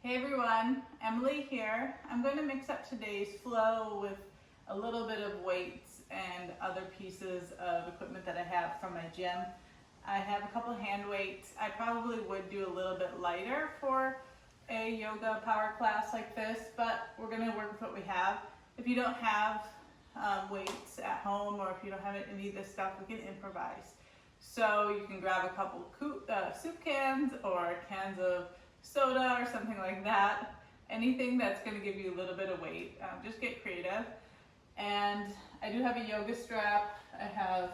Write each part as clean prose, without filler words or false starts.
Hey everyone, Emilee here. I'm going to mix up today's flow with a little bit of weights and other pieces of equipment that I have from my gym. I have a couple hand weights. I probably would do a little bit lighter for a yoga power class like this, but we're going to work with what we have. If you don't have weights at home, or if you don't have any of this stuff, we can improvise. So you can grab a couple soup cans or cans of soda or something like that. Anything that's going to give you a little bit of weight. Just get creative. And I do have a yoga strap. I have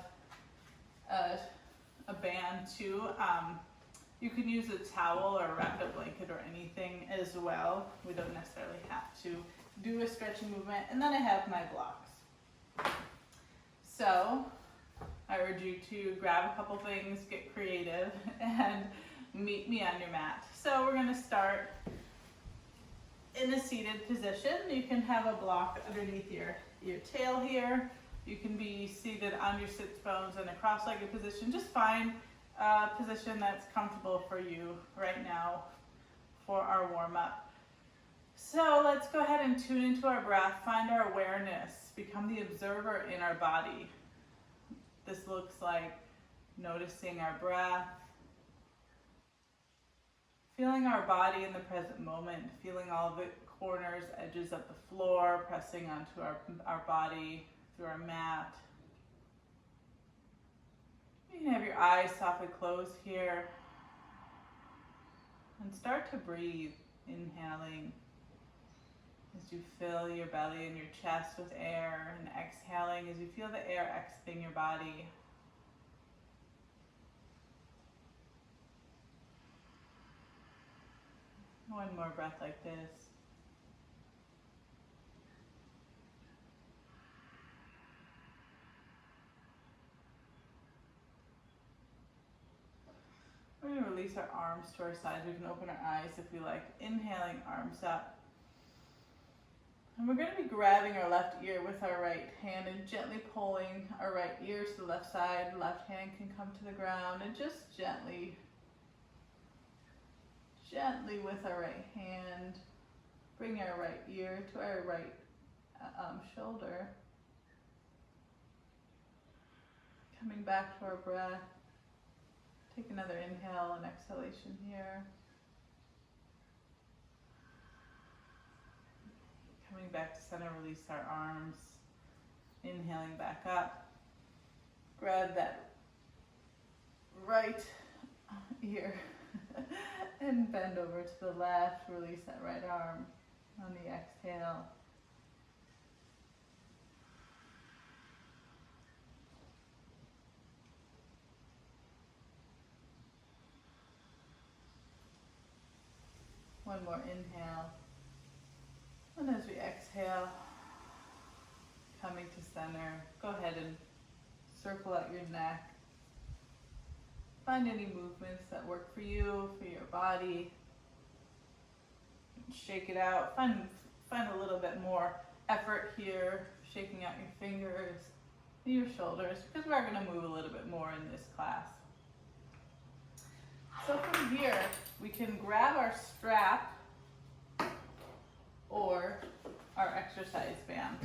a band too. You can use a towel or a wrapped up blanket or anything as well. We don't necessarily have to do a stretching movement. And then I have my blocks. So I urge you to grab a couple things, get creative, and meet me on your mat. So we're going to start in a seated position. You can have a block underneath your tail here. You can be seated on your sits bones in a cross-legged position. Just find a position that's comfortable for you right now for our warm-up. So let's go ahead and tune into our breath, find our awareness, become the observer in our body. This looks like noticing our breath, feeling our body in the present moment, feeling all the corners, edges of the floor, pressing onto our body through our mat. You can have your eyes softly closed here and start to breathe, inhaling as you fill your belly and your chest with air, and exhaling as you feel the air exiting your body. One more breath like this. We're going to release our arms to our sides. We can open our eyes if we like. Inhaling, arms up. And we're going to be grabbing our left ear with our right hand and gently pulling our right ear to the left side. Left hand can come to the ground, and just gently with our right hand, bring our right ear to our right shoulder. Coming back to our breath. Take another inhale and exhalation here. Coming back to center, release our arms. Inhaling back up. Grab that right ear and bend over to the left. Release that right arm on the exhale. One more inhale. And as we exhale, coming to center, go ahead and circle out your neck. Find any movements that work for you, for your body. Shake it out. Find a little bit more effort here, shaking out your fingers and your shoulders, because we are going to move a little bit more in this class. So from here, we can grab our strap or our exercise band.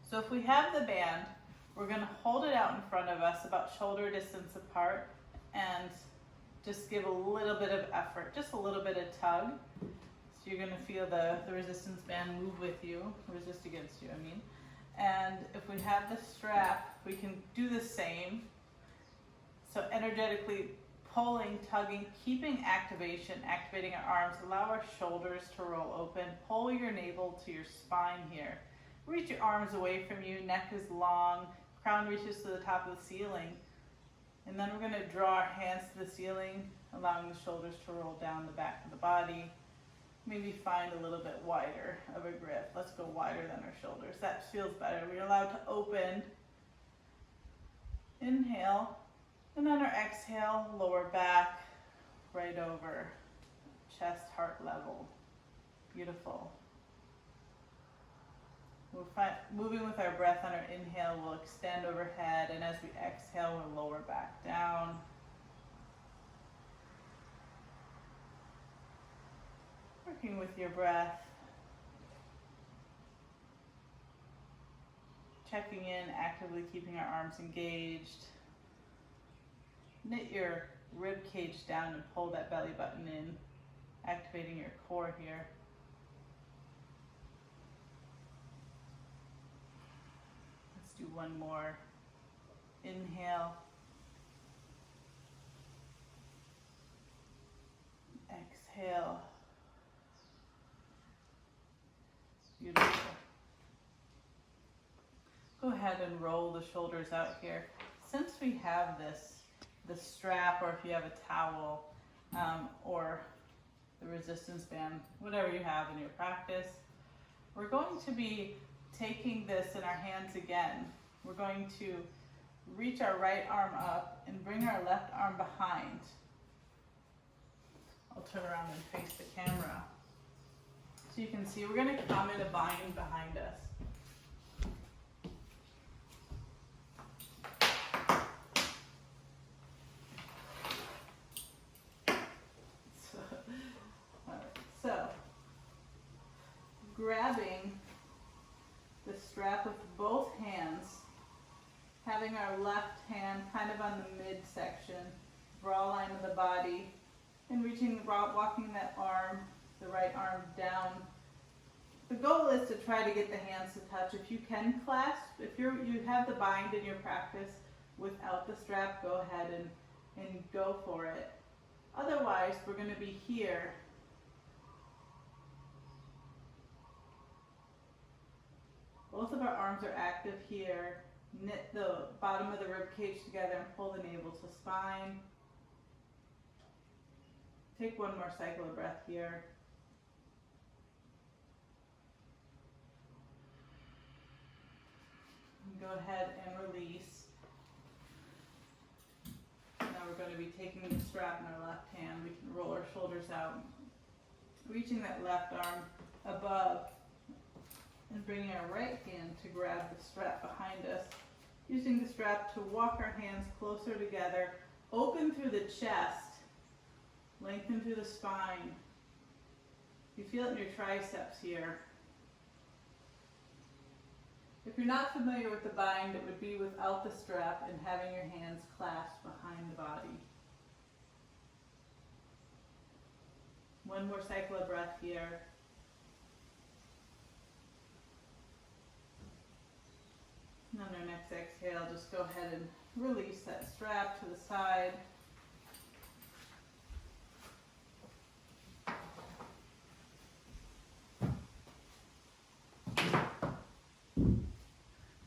So if we have the band, we're going to hold it out in front of us about shoulder distance apart and just give a little bit of effort, just a little bit of tug. So you're going to feel the resistance band move with you, resist against you, I mean. And if we have the strap, we can do the same. So energetically pulling, tugging, keeping activating our arms. Allow our shoulders to roll open. Pull your navel to your spine here. Reach your arms away from you. Neck is long. Crown reaches to the top of the ceiling. And then we're going to draw our hands to the ceiling, allowing the shoulders to roll down the back of the body. Maybe find a little bit wider of a grip. Let's go wider than our shoulders. That feels better. We're allowed to open. Inhale. And on our exhale, lower back, right over, chest, heart level. Beautiful. We're moving with our breath. On our inhale, we'll extend overhead, and as we exhale, we'll lower back down. Working with your breath. Checking in, actively keeping our arms engaged. Knit your rib cage down and pull that belly button in, activating your core here. Let's do one more. Inhale. Exhale. Beautiful. Go ahead and roll the shoulders out here. Since we have the strap, or if you have a towel, or the resistance band, whatever you have in your practice, we're going to be taking this in our hands again. We're going to reach our right arm up and bring our left arm behind. I'll turn around and face the camera. So you can see we're going to come in a bind behind us. So, grabbing the strap with both hands, having our left hand kind of on the midsection, bra line of the body, and reaching, walking that arm, the right arm down. The goal is to try to get the hands to touch. If you can clasp, if you have the bind in your practice without the strap, go ahead and go for it. Otherwise, we're going to be here. Both of our arms are active here. Knit the bottom of the rib cage together and pull the navel to spine. Take one more cycle of breath here. And go ahead and release. Now we're going to be taking the strap in our left hand. We can roll our shoulders out, reaching that left arm above, and bringing our right hand to grab the strap behind us. Using the strap to walk our hands closer together, open through the chest, lengthen through the spine. You feel it in your triceps here. If you're not familiar with the bind, it would be without the strap and having your hands clasped behind the body. One more cycle of breath here. And on our next exhale, just go ahead and release that strap to the side.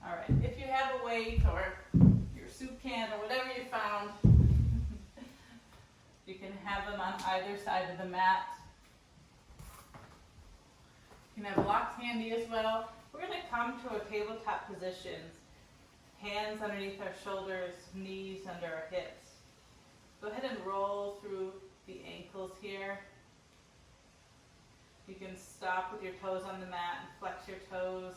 All right, if you have a weight or your soup can or whatever you found, you can have them on either side of the mat. You can have blocks handy as well. We're going to come to a tabletop position. Hands underneath our shoulders, knees under our hips. Go ahead and roll through the ankles here. You can stop with your toes on the mat and flex your toes.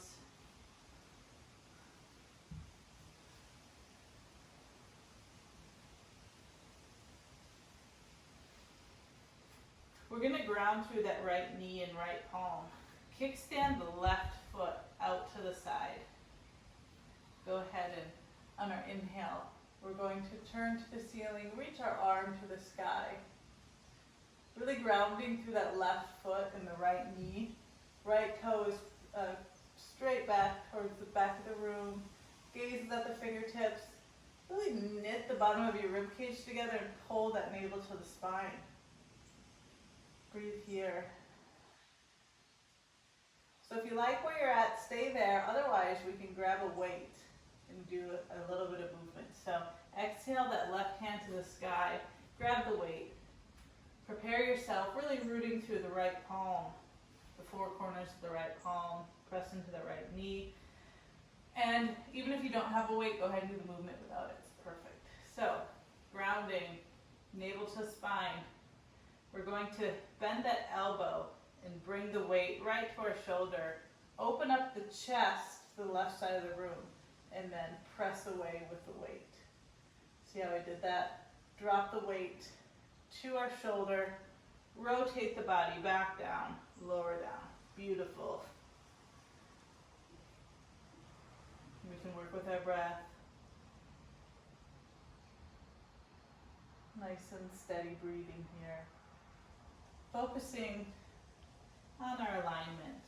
We're going to ground through that right knee and right palm. Kickstand the left foot out to the side. Go ahead and on our inhale, we're going to turn to the ceiling, reach our arm to the sky. Really grounding through that left foot and the right knee. Right toe is straight back towards the back of the room. Gaze at the fingertips. Really knit the bottom of your rib cage together and pull that navel to the spine. Breathe here. So if you like where you're at, stay there. Otherwise, we can grab a weight and do a little bit of movement. So exhale that left hand to the sky. Grab the weight. Prepare yourself, really rooting through the right palm, the four corners of the right palm. Press into the right knee. And even if you don't have a weight, go ahead and do the movement without it. It's perfect. So grounding, navel to spine. We're going to bend that elbow and bring the weight right to our shoulder. Open up the chest to the left side of the room and then press away with the weight. See how I did that? Drop the weight to our shoulder, Rotate the body back down, lower down. Beautiful. We can work with our breath. Nice and steady breathing here. Focusing on our alignment.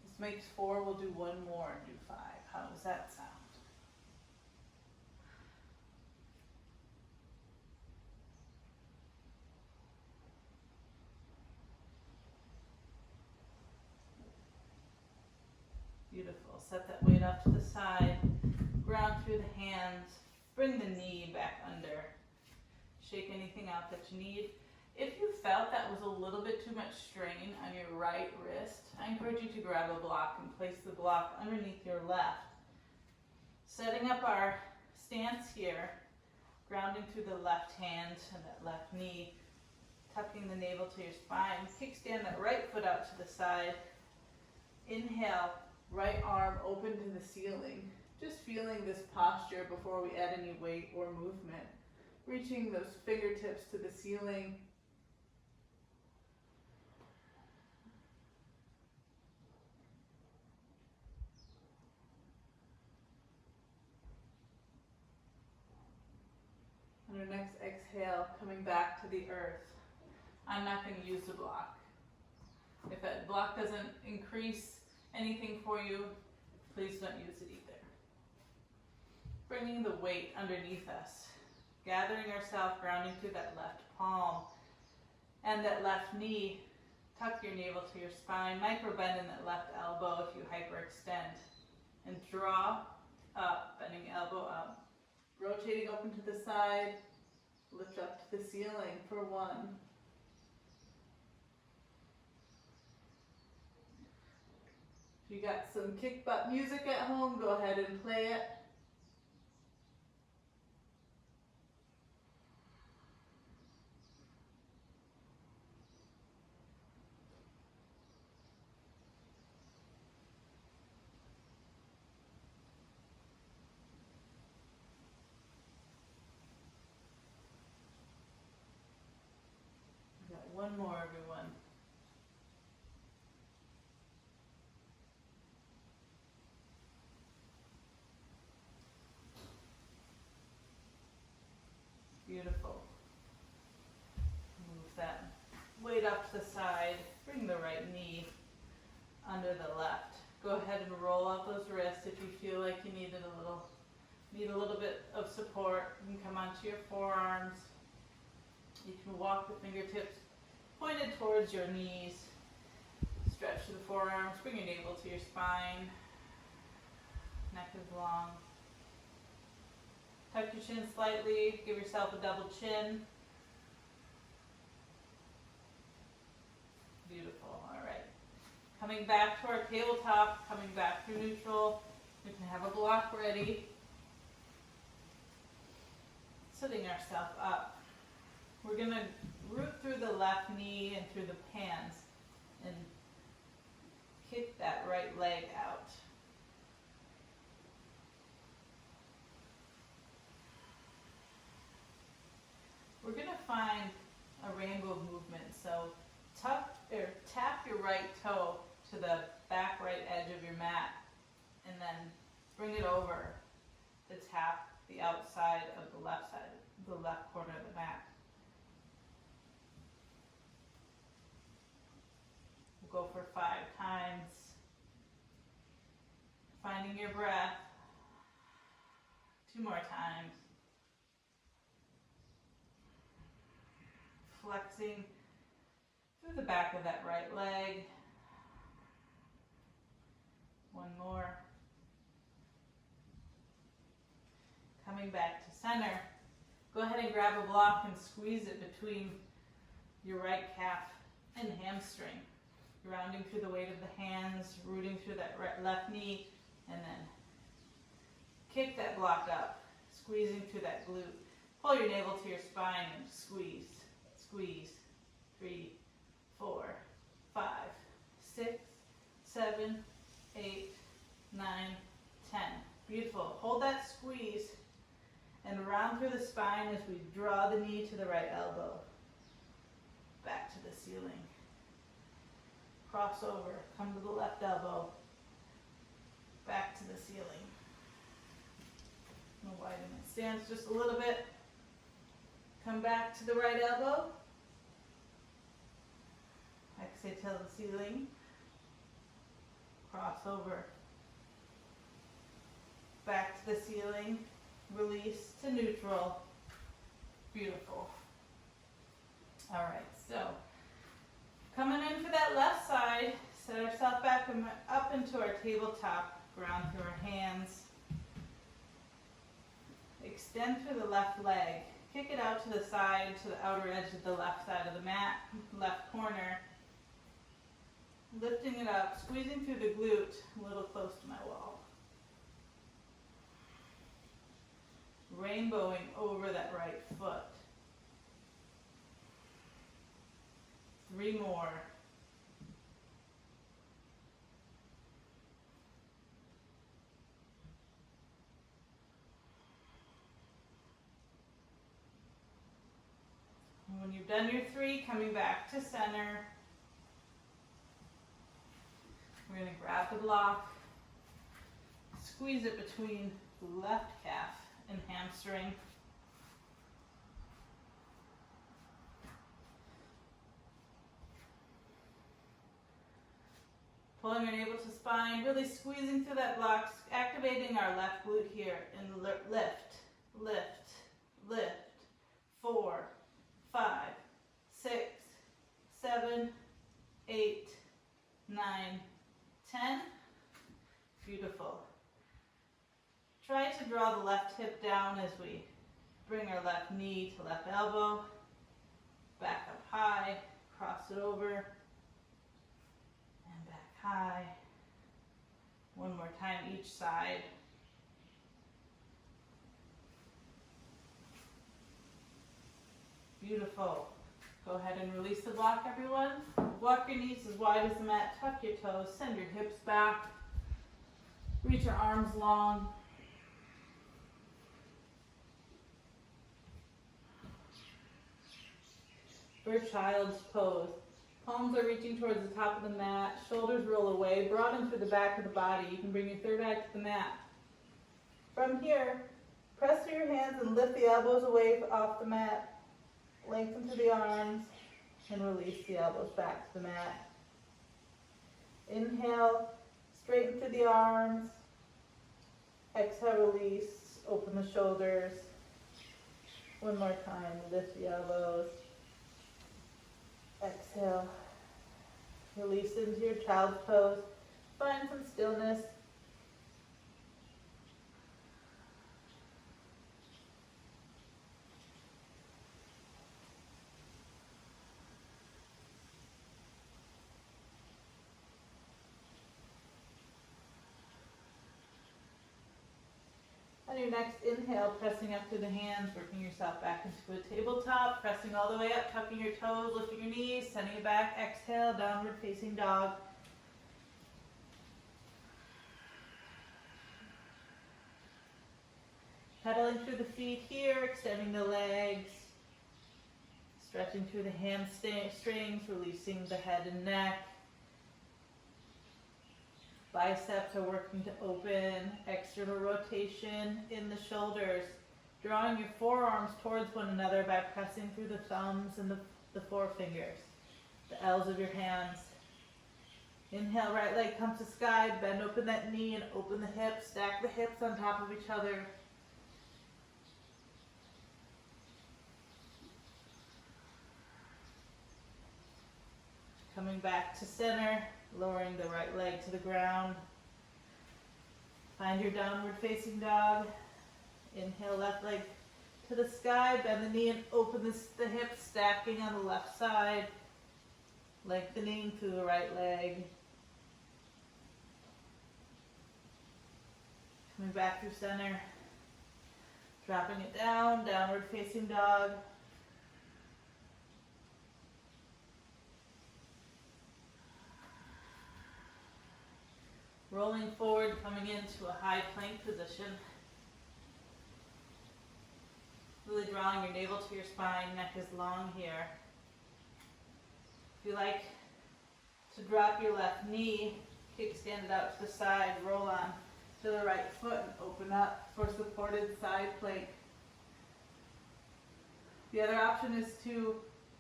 This makes 4, we'll do one more and do 5. How does that sound? Beautiful. Set that weight off to the side. Ground through the hands. Bring the knee back under. Shake anything out that you need. If you felt that was a little bit too much strain on your right wrist, I encourage you to grab a block and place the block underneath your left. Setting up our stance here, grounding through the left hand and that left knee, tucking the navel to your spine. Kickstand that right foot out to the side. Inhale, right arm open to the ceiling. Just feeling this posture before we add any weight or movement. Reaching those fingertips to the ceiling. On our next exhale, coming back to the earth. I'm not going to use the block. If that block doesn't increase anything for you, please don't use it either. Bringing the weight underneath us. Gathering ourselves, grounding through that left palm and that left knee. Tuck your navel to your spine. Micro bend in that left elbow if you hyperextend. And draw up, bending elbow up. Rotating open to the side. Lift up to the ceiling for 1. If you got some kick butt music at home, go ahead and play it. We got one more, everyone. Beautiful. Move that weight up to the side. Bring the right knee under the left. Go ahead and roll out those wrists if you feel like you need a little bit of support. You can come onto your forearms. You can walk the fingertips pointed towards your knees. Stretch to the forearms. Bring your navel to your spine. Neck is long. Tuck your chin slightly, give yourself a double chin. Beautiful, all right. Coming back to our tabletop, coming back through neutral. We can have a block ready. Sitting ourselves up. We're gonna root through the left knee and through the hands and kick that right leg out. We're going to find a rainbow movement. So tap your right toe to the back right edge of your mat and then bring it over to tap the outside of the left side, the left corner of the mat. We'll go for 5 times. Finding your breath. 2 more times. Flexing through the back of that right leg. 1 more. Coming back to center. Go ahead and grab a block and squeeze it between your right calf and hamstring. Grounding through the weight of the hands, rooting through that left knee, and then kick that block up, squeezing through that glute. Pull your navel to your spine and squeeze, squeeze. 3, 4, 5, 6, 7, 8, 9, 10. Beautiful. Hold that squeeze and round through the spine as we draw the knee to the right elbow. Back to the ceiling. Cross over, come to the left elbow. Back to the ceiling. I'm gonna widen my stance just a little bit. Come back to the right elbow. Exhale to the ceiling. Cross over. Back to the ceiling. Release to neutral. Beautiful. All right, so coming in for that left side, set ourselves back up into our tabletop, ground through our hands. Extend through the left leg. Kick it out to the side, to the outer edge of the left side of the mat, left corner. Lifting it up, squeezing through the glute, a little close to my wall. Rainbowing over that right foot. 3 more. And when you've done your 3, coming back to center, we're going to grab the block, squeeze it between the left calf and hamstring. Pulling our navel to spine, really squeezing through that block, activating our left glute here, and lift, lift, lift. 4, 5, 6, 7, 8, 9, 10. Beautiful. Try to draw the left hip down as we bring our left knee to left elbow. Back up high, cross it over, and back high. One more time each side. Beautiful. Go ahead and release the block, everyone. Walk your knees as wide as the mat, tuck your toes, send your hips back. Reach your arms long. For child's pose. Palms are reaching towards the top of the mat, shoulders roll away, broaden through the back of the body. You can bring your third eye to the mat. From here, press through your hands and lift the elbows away off the mat. Lengthen through the arms and release the elbows back to the mat. Inhale, straighten through the arms. Exhale, release, open the shoulders. One more time, lift the elbows. Exhale, release into your child's pose. Find some stillness. On your next inhale, pressing up through the hands, working yourself back into a tabletop, pressing all the way up, tucking your toes, lifting your knees, sending it back. Exhale, downward facing dog. Pedaling through the feet here, extending the legs, stretching through the hamstrings, releasing the head and neck. Biceps are working to open, external rotation in the shoulders, drawing your forearms towards one another by pressing through the thumbs and the forefingers, the L's of your hands. Inhale, right leg comes to sky, bend open that knee and open the hips, stack the hips on top of each other. Coming back to center. Lowering the right leg to the ground. Find your downward facing dog. Inhale, left leg to the sky. Bend the knee and open the hips, stacking on the left side. Lengthening through the right leg. Coming back through center. Dropping it down, downward facing dog. Rolling forward, coming into a high plank position. Really drawing your navel to your spine, neck is long here. If you like to drop your left knee, kickstand it out to the side, roll on to the right foot and open up for supported side plank. The other option is to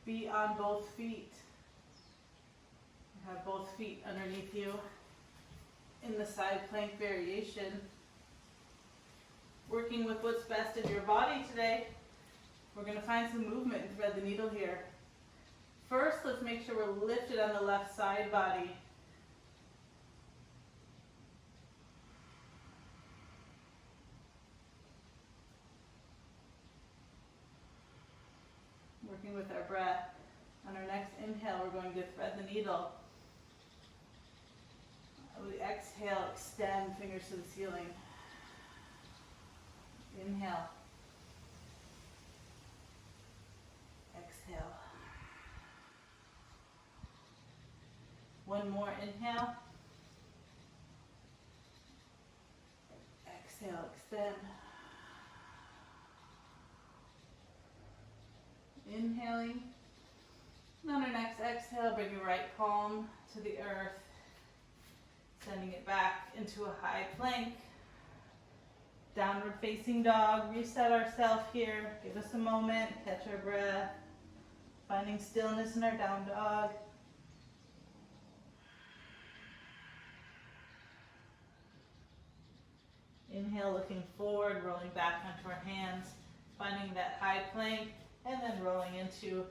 be on both feet. Have both feet underneath you in the side plank variation. Working with what's best in your body today. We're going to find some movement and thread the needle here. First, let's make sure we're lifted on the left side body. Working with our breath. On our next inhale, we're going to thread the needle. We exhale, extend fingers to the ceiling. Inhale. Exhale. One more inhale. Exhale, extend. Inhaling. And on our next exhale, bring your right palm to the earth. Sending it back into a high plank. Downward facing dog. Reset ourselves here. Give us a moment. Catch our breath. Finding stillness in our down dog. Inhale, looking forward, rolling back onto our hands. Finding that high plank. And then rolling into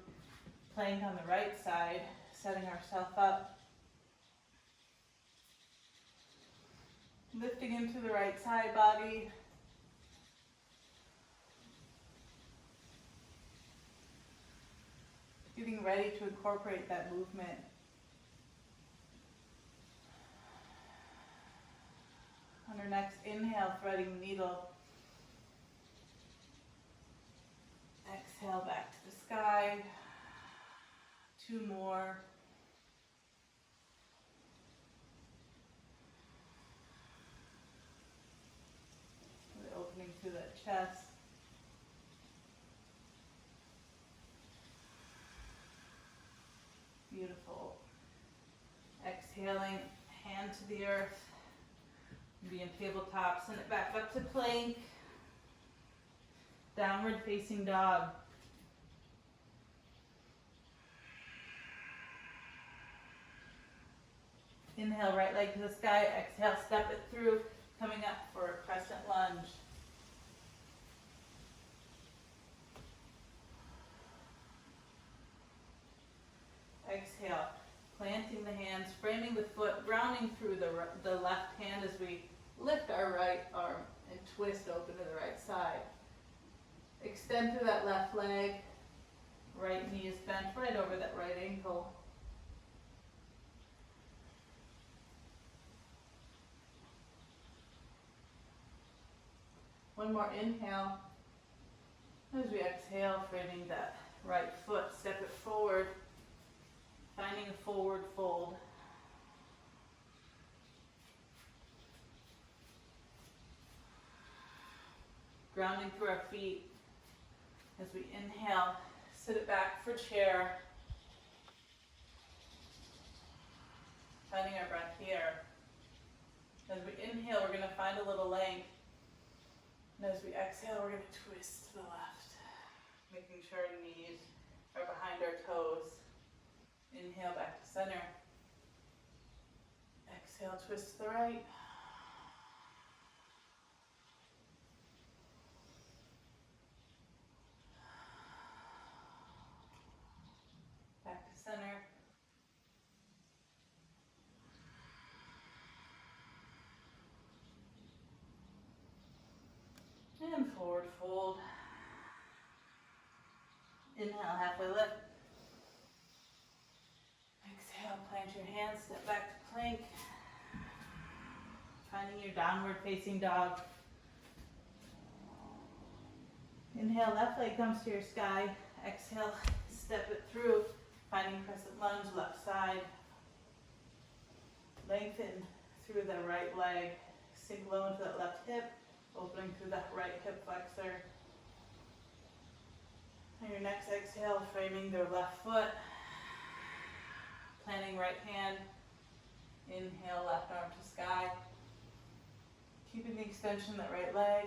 plank on the right side. Setting ourselves up. Lifting into the right side body. Getting ready to incorporate that movement. On our next inhale, threading the needle. Exhale back to the sky. Two more. Opening through that chest. Beautiful. Exhaling, hand to the earth. Be in tabletop, send it back up to plank. Downward facing dog. Inhale, right leg to the sky. Exhale, step it through, coming up for a crescent lunge. Exhale, planting the hands, framing the foot, grounding through the left hand as we lift our right arm and twist open to the right side. Extend through that left leg. Right knee is bent right over that right ankle. One more inhale. As we exhale, framing that right foot, step it forward. Finding a forward fold. Grounding through our feet. As we inhale, sit it back for chair. Finding our breath here. As we inhale, we're going to find a little length. And as we exhale, we're going to twist to the left. Making sure our knees are behind our toes. Inhale back to center. Exhale, twist to the right. Back to center. And forward fold. Inhale, halfway lift. Exhale, plant your hands, step back to plank. Finding your downward facing dog. Inhale, left leg comes to your sky. Exhale, step it through, finding crescent lunge, left side. Lengthen through the right leg. Sink low into that left hip, opening through that right hip flexor. And your next exhale, framing their left foot. Planting right hand. Inhale, left arm to sky. Keeping the extension of that right leg.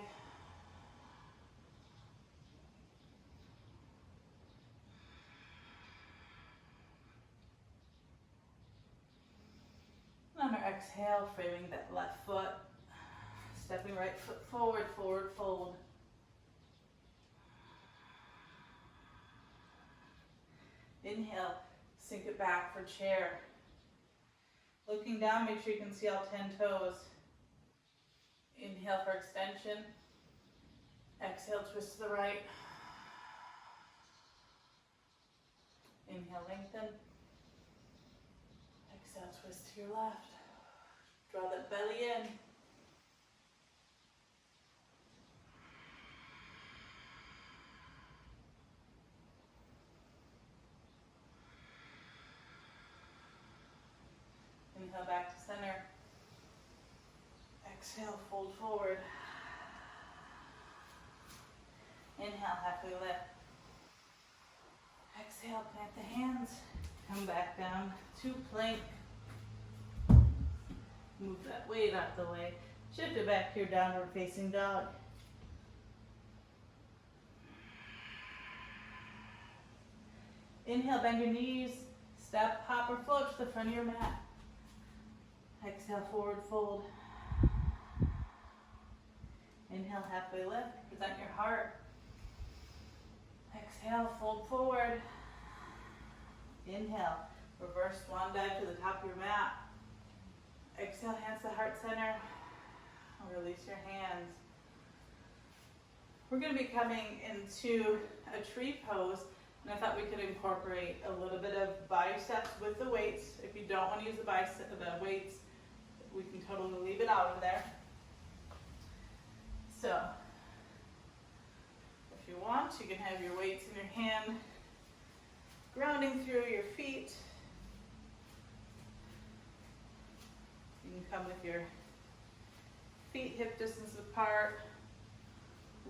And on our exhale, framing that left foot. Stepping right foot forward, forward fold. Inhale, sink it back for chair. Looking down, make sure you can see all 10 toes. Inhale for extension. Exhale, twist to the right. Inhale, lengthen. Exhale, twist to your left. Draw that belly in. Inhale back to center. Exhale, fold forward. Inhale, halfway lift. Exhale, plant the hands. Come back down to plank. Move that weight out the way. Shift it back to your downward facing dog. Inhale, bend your knees. Step, hop, or float to the front of your mat. Exhale, forward fold. Inhale, halfway lift. Present your heart. Exhale, fold forward. Inhale, reverse swan dive to the top of your mat. Exhale, hands to heart center. Release your hands. We're going to be coming into a tree pose, and I thought we could incorporate a little bit of biceps with the weights. If you don't want to use the weights, we can totally leave it out of there. So, if you want, you can have your weights in your hand, grounding through your feet. You can come with your feet hip distance apart,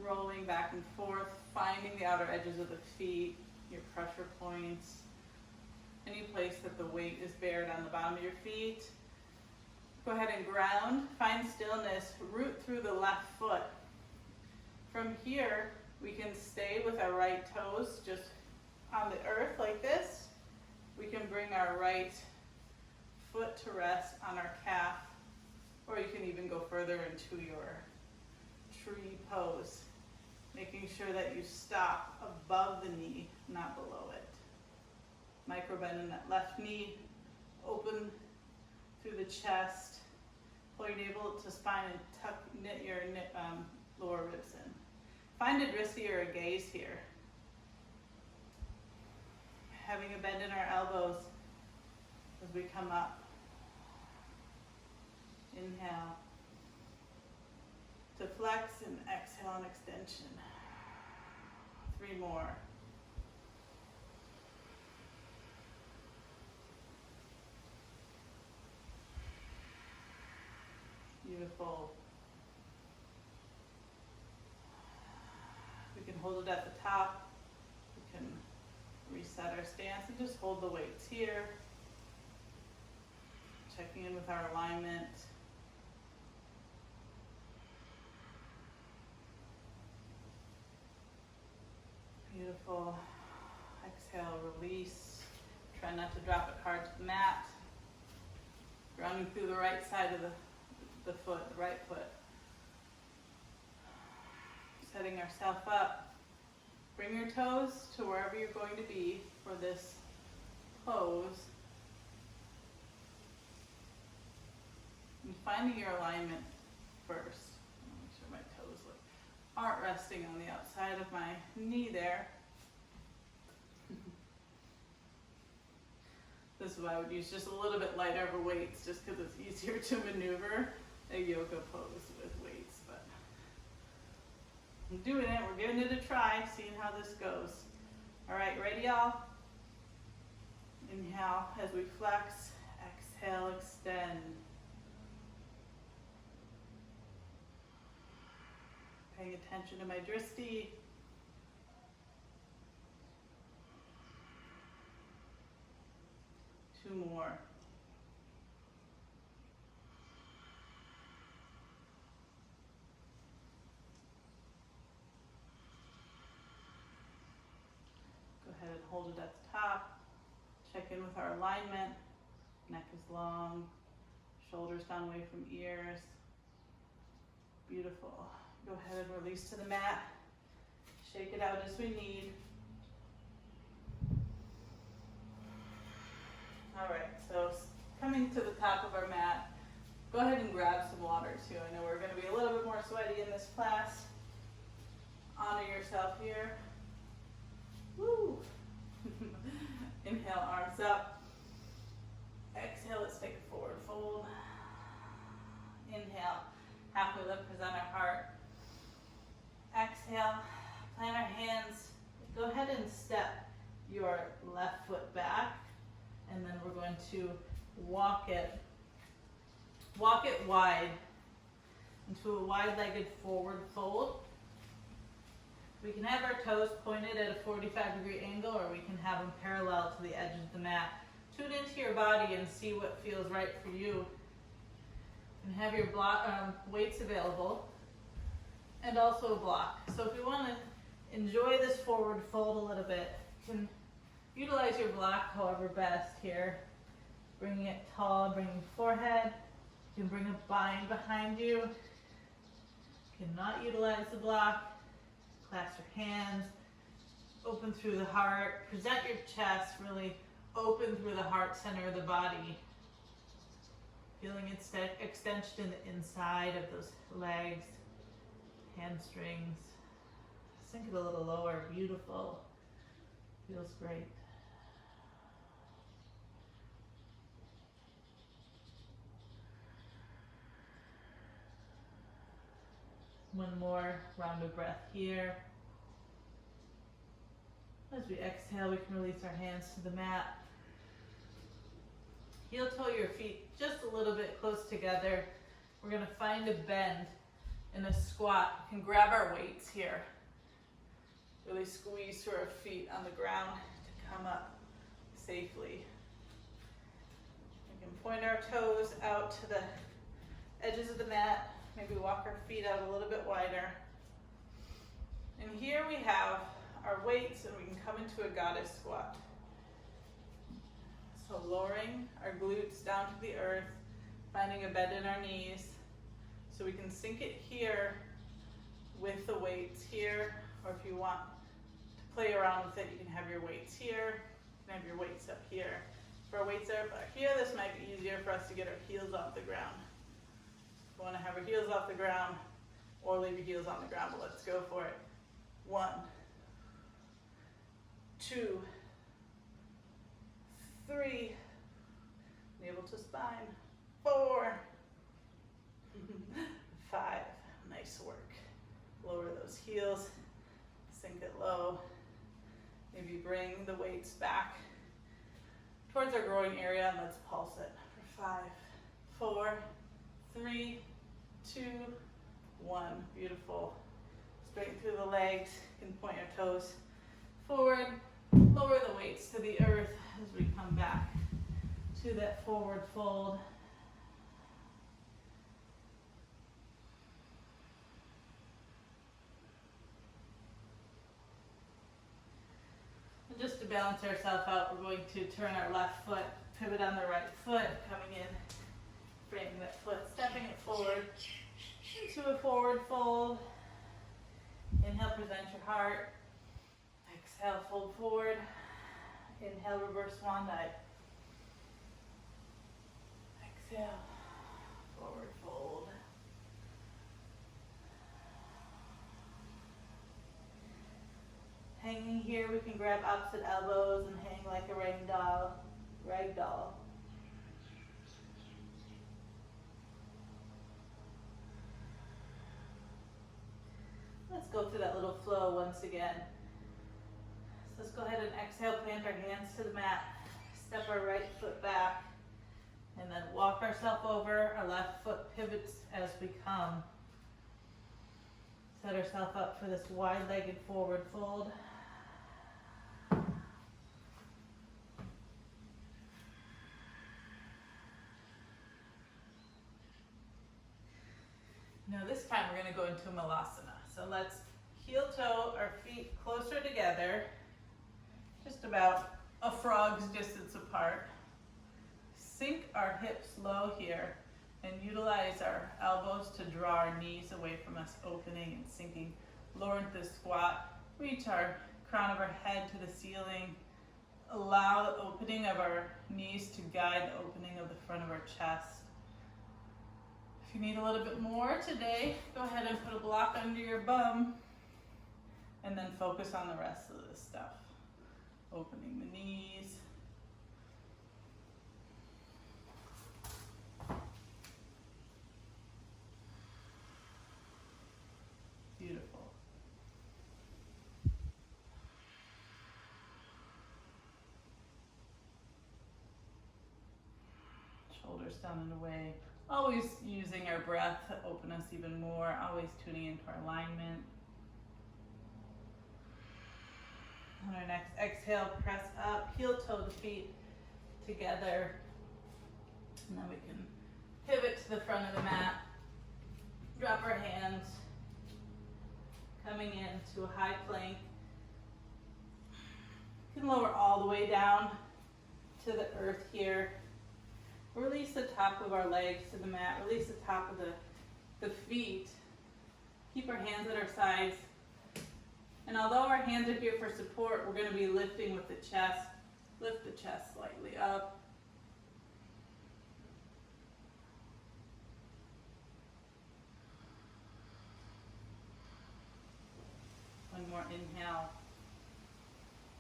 rolling back and forth, finding the outer edges of the feet, your pressure points, any place that the weight is bared on the bottom of your feet. Go ahead and ground, find stillness, root through the left foot. From here, we can stay with our right toes just on the earth like this. We can bring our right foot to rest on our calf, or you can even go further into your tree pose, making sure that you stop above the knee, not below it. Micro bend in that left knee, open through the chest, pull your navel to spine and knit your lower ribs in. Find a drissy or a gaze here. Having a bend in our elbows as we come up. Inhale to flex and exhale and extension. 3 more. Beautiful. We can hold it at the top. We can reset our stance and just hold the weights here. Checking in with our alignment. Beautiful. Exhale, release. Try not to drop it hard to the mat. Grounding through the right side of the foot, the right foot. Setting ourselves up. Bring your toes to wherever you're going to be for this pose. And finding your alignment first. Make sure my toes aren't resting on the outside of my knee there. This is why I would use just a little bit lighter weights, just because it's easier to maneuver a yoga pose with weights. But I'm doing it, we're giving it a try, seeing how this goes. All right, ready y'all? Inhale as we flex, exhale, extend. Paying attention to my drishti. Two more. Go ahead and hold it at the top. Check in with our alignment. Neck is long, shoulders down away from ears. Beautiful. Go ahead and release to the mat. Shake it out as we need. All right, so coming to the top of our mat, go ahead and grab some water too. I know we're going to be a little bit more sweaty in this class. Honor yourself here. Woo! Inhale, arms up. Exhale, let's take a forward fold. Inhale, halfway lift, present our heart. Exhale, plant our hands. Go ahead and step your left foot back, and then we're going to walk it wide into a wide-legged forward fold. We can have our toes pointed at a 45-degree angle, or we can have them parallel to the edge of the mat. Tune into your body and see what feels right for you. And have your weights available, and also a block. So if you want to enjoy this forward fold a little bit, you can utilize your block however best here. Bringing it tall, bringing forehead. You can bring a bind behind you. You cannot utilize the block. Clasp your hands, open through the heart, present your chest, really open through the heart center of the body. Feeling extension in the inside of those legs, hamstrings. Sink it a little lower, beautiful. Feels great. One more round of breath here. As we exhale, we can release our hands to the mat. Heel toe your feet just a little bit close together. We're going to find a bend in a squat. We can grab our weights here. Really squeeze through our feet on the ground to come up safely. We can point our toes out to the edges of the mat. Maybe walk our feet out a little bit wider. And here we have our weights, and we can come into a goddess squat. So lowering our glutes down to the earth, finding a bend in our knees. So we can sink it here with the weights here, or if you want to play around with it, you can have your weights here, you can have your weights up here. If our weights are up here, this might be easier for us to get our heels off the ground. We want to have our heels off the ground, or leave your heels on the ground, but let's go for it. 1, 2, 3, navel to spine, 4, 5, nice work. Lower those heels, sink it low. Maybe bring the weights back towards our groin area, and let's pulse it for 5, 4, 3, 2, 1. Beautiful. Straighten through the legs. You can point your toes forward. Lower the weights to the earth as we come back to that forward fold. And just to balance ourselves out, we're going to turn our left foot, pivot on the right foot, coming in, framing that foot, stepping it forward into a forward fold. Inhale, present your heart. Exhale, fold forward. Inhale, reverse swan dive. Exhale, forward fold. Hanging here, we can grab opposite elbows and hang like a ragdoll. Let's go through that little flow once again. So let's go ahead and exhale, plant our hands to the mat, step our right foot back, and then walk ourselves over. Our left foot pivots as we come. Set ourselves up for this wide-legged forward fold. Now this time we're going to go into Malasana. So let's heel toe our feet closer together, just about a frog's distance apart. Sink our hips low here and utilize our elbows to draw our knees away from us, opening and sinking lower into the squat. Reach our crown of our head to the ceiling. Allow the opening of our knees to guide the opening of the front of our chest. If you need a little bit more today, go ahead and put a block under your bum and then focus on the rest of the stuff. Opening the knees. Beautiful. Shoulders down and away. Always using our breath to open us even more, always tuning into our alignment. On our next exhale, press up, heel toe the feet together. And then we can pivot to the front of the mat. Drop our hands, coming into a high plank. You can lower all the way down to the earth here. Release the top of our legs to the mat. Release the top of the feet. Keep our hands at our sides. And although our hands are here for support, we're going to be lifting with the chest. Lift the chest slightly up. One more inhale.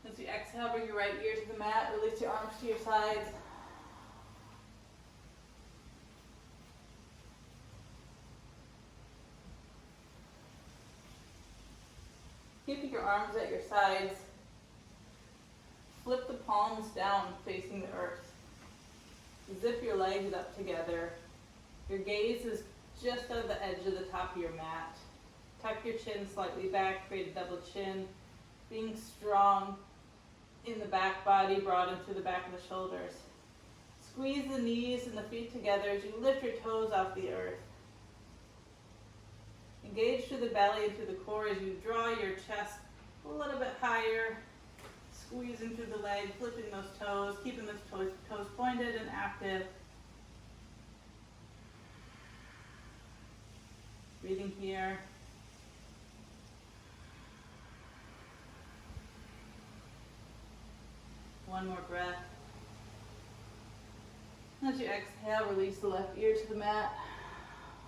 As you exhale, bring your right ear to the mat. Release your arms to your sides. Keeping your arms at your sides, flip the palms down facing the earth. Zip your legs up together. Your gaze is just at the edge of the top of your mat. Tuck your chin slightly back, create a double chin. Being strong in the back body, broaden through the back of the shoulders. Squeeze the knees and the feet together as you lift your toes off the earth. Engage through the belly and through the core as you draw your chest a little bit higher, squeezing through the legs, flipping those toes, keeping those toes pointed and active. Breathing here. One more breath. As you exhale, release the left ear to the mat.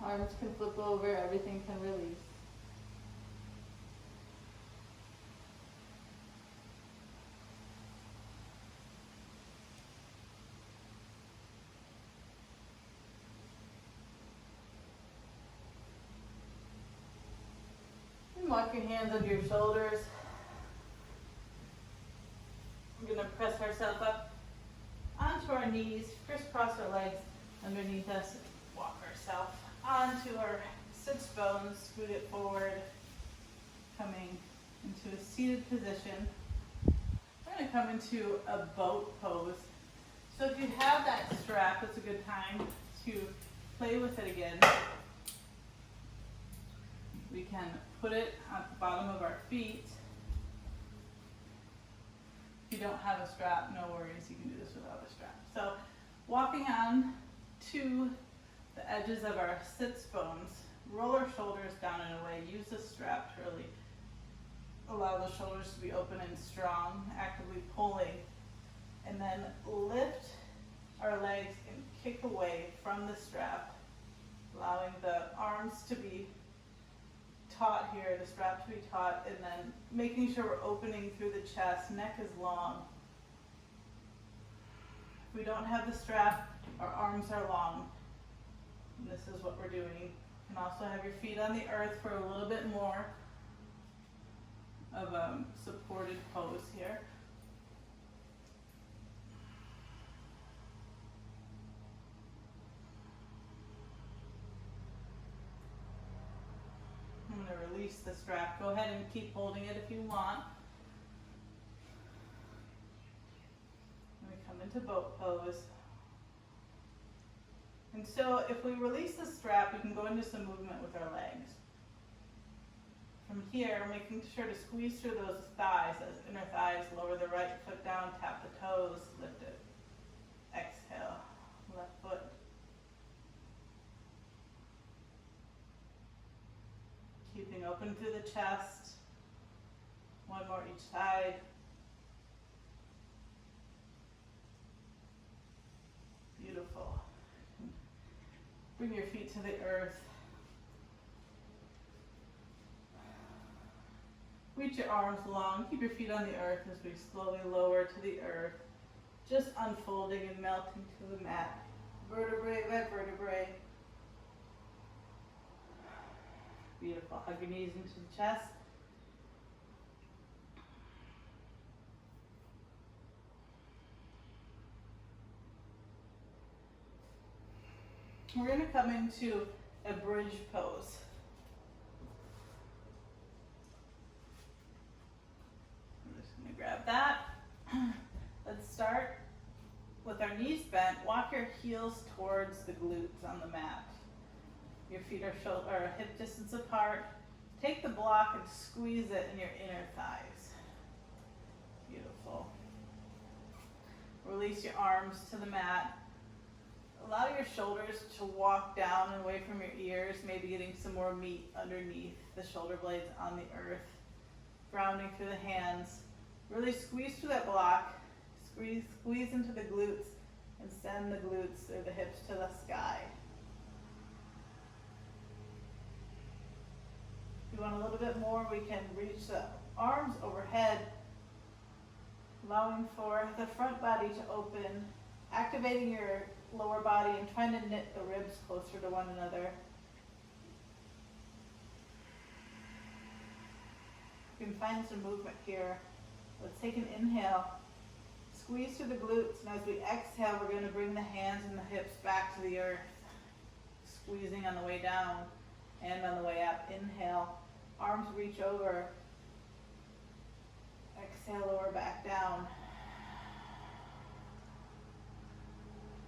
Arms can flip over, everything can release. And walk your hands under your shoulders. We're going to press ourselves up onto our knees, crisscross our legs underneath us, walk ourselves onto our sits bones, scoot it forward, coming into a seated position. We're going to come into a boat pose. So if you have that strap, it's a good time to play with it again. We can put it at the bottom of our feet. If you don't have a strap, no worries, you can do this without a strap. So walking on to the edges of our sits bones, roll our shoulders down and away. Use the strap to really allow the shoulders to be open and strong, actively pulling. And then lift our legs and kick away from the strap, allowing the arms to be taut here, the strap to be taut, and then making sure we're opening through the chest, neck is long. If we don't have the strap, our arms are long. And this is what we're doing. You can also have your feet on the earth for a little bit more. of a supported pose here. I'm going to release the strap. Go ahead and keep holding it if you want. Let me come into boat pose. And so if we release the strap, we can go into some movement with our legs. From here, making sure to squeeze through those thighs, those inner thighs, lower the right foot down, tap the toes, lift it. Exhale, left foot. Keeping open through the chest. One more each side. Beautiful. Bring your feet to the earth. Reach your arms long. Keep your feet on the earth as we slowly lower to the earth. Just unfolding and melting to the mat. Vertebrae by vertebrae. Beautiful. Hug your knees into the chest. We're going to come into a bridge pose. I'm just going to grab that. Let's start with our knees bent. Walk your heels towards the glutes on the mat. Your feet are hip distance apart. Take the block and squeeze it in your inner thighs. Beautiful. Release your arms to the mat. Allow your shoulders to walk down and away from your ears, maybe getting some more meat underneath the shoulder blades on the earth. Grounding through the hands. Really squeeze through that block. Squeeze into the glutes and send the glutes or the hips to the sky. If you want a little bit more, we can reach the arms overhead, allowing for the front body to open, activating your lower body and trying to knit the ribs closer to one another. You can find some movement here. Let's take an inhale. Squeeze through the glutes, and as we exhale, we're going to bring the hands and the hips back to the earth. Squeezing on the way down and on the way up. Inhale, arms reach over. Exhale, lower back down.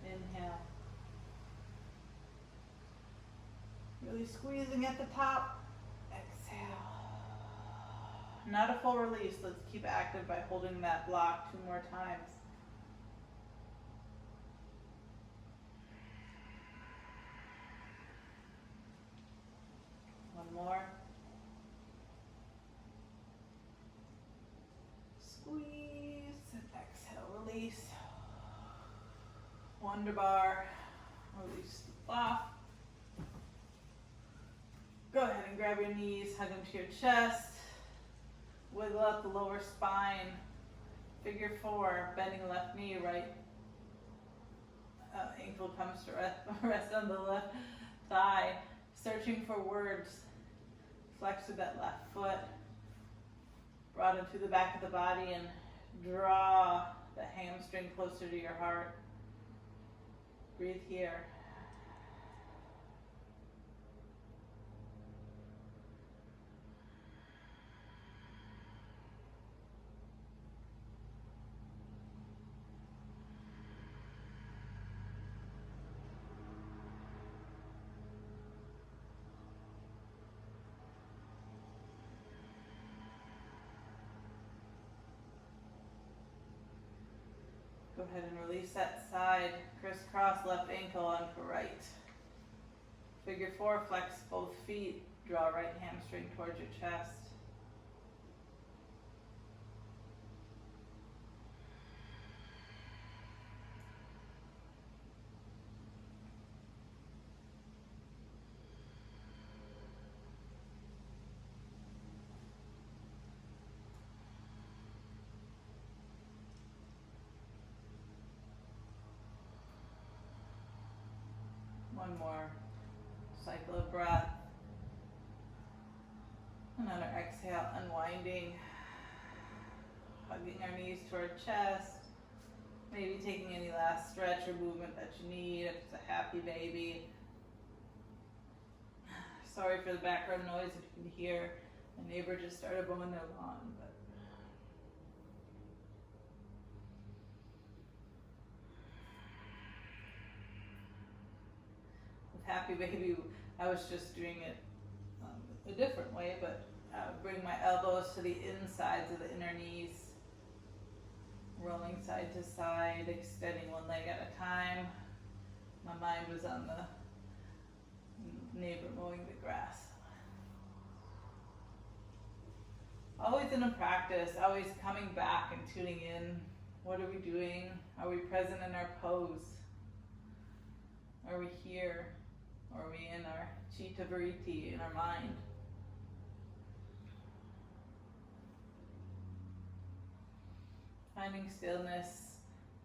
Inhale. Really squeezing at the top. Exhale. Not a full release. Let's keep active by holding that block 2 more times. One more. Squeeze and exhale, release. Wonder bar, release the block. Go ahead and grab your knees, hug them to your chest. Wiggle up the lower spine. Figure 4, bending left knee, right ankle comes to rest on the left thigh. Searching for words. Flex with that left foot. Broaden through the back of the body and draw the hamstring closer to your heart. Breathe here. Go ahead and release that side. Crisscross left ankle onto right. Figure 4, flex both feet. Draw right hamstring towards your chest. One more cycle of breath. Another exhale, unwinding. Hugging our knees to our chest. Maybe taking any last stretch or movement that you need if it's a happy baby. Sorry for the background noise if you can hear. My neighbor just started mowing their lawn. But with happy baby, I was just doing it a different way, but bring my elbows to the insides of the inner knees, rolling side to side, extending one leg at a time. My mind was on the neighbor mowing the grass. Always in a practice, always coming back and tuning in. What are we doing? Are we present in our pose? Are we here? Or are we in our chitta vritti, in our mind? Finding stillness.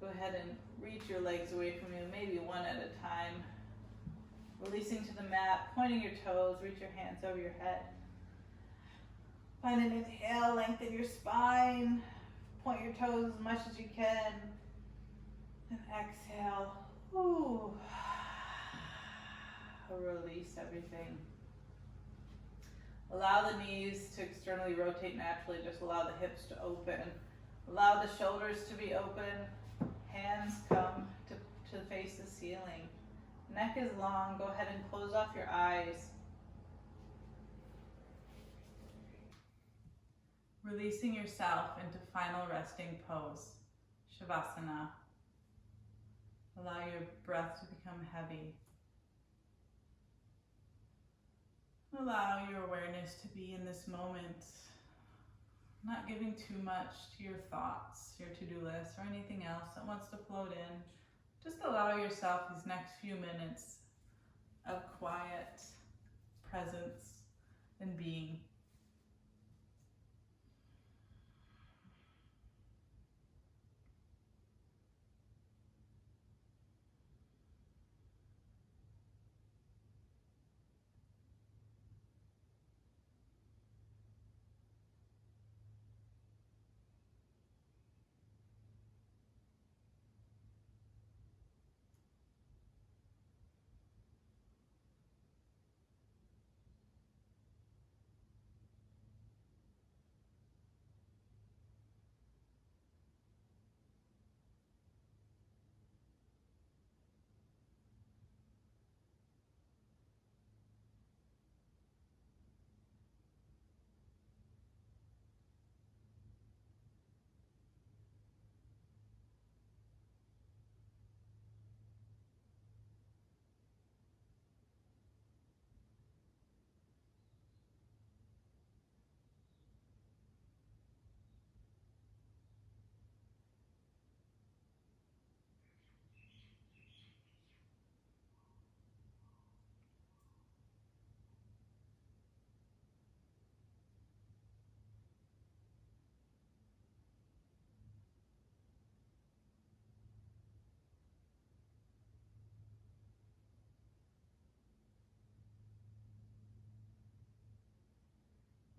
Go ahead and reach your legs away from you, maybe one at a time. Releasing to the mat, pointing your toes, reach your hands over your head. Find an inhale, lengthen your spine. Point your toes as much as you can. And exhale. Ooh. Release everything. Allow the knees to externally rotate naturally. Just allow the hips to open. Allow the shoulders to be open. Hands come to face the ceiling. Neck is long. Go ahead and close off your eyes. Releasing yourself into final resting pose, Shavasana. Allow your breath to become heavy. Allow your awareness to be in this moment, not giving too much to your thoughts, your to-do list, or anything else that wants to float in. Just allow yourself these next few minutes of quiet presence and being.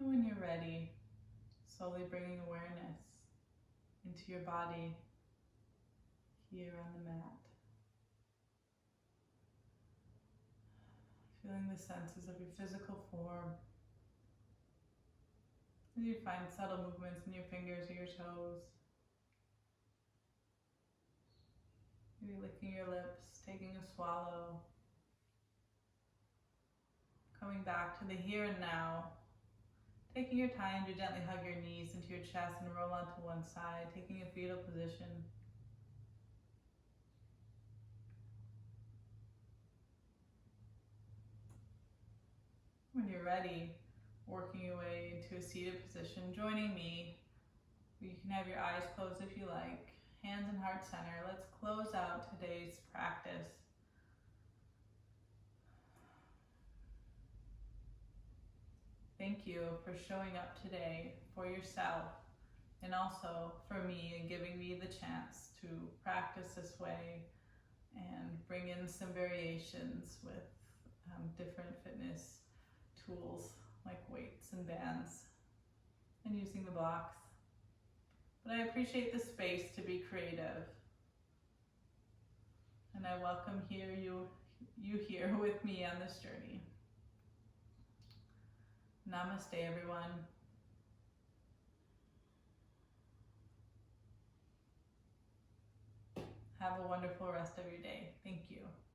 And when you're ready, slowly bringing awareness into your body here on the mat. Feeling the senses of your physical form. As you find subtle movements in your fingers or your toes. Maybe licking your lips, taking a swallow. Coming back to the here and now. Taking your time to gently hug your knees into your chest and roll onto one side, taking a fetal position. When you're ready, working your way into a seated position, joining me. You can have your eyes closed if you like. Hands in heart center. Let's close out today's practice. Thank you for showing up today for yourself and also for me and giving me the chance to practice this way and bring in some variations with different fitness tools like weights and bands and using the blocks. But I appreciate the space to be creative. And I welcome you here with me on this journey. Namaste, everyone. Have a wonderful rest of your day. Thank you.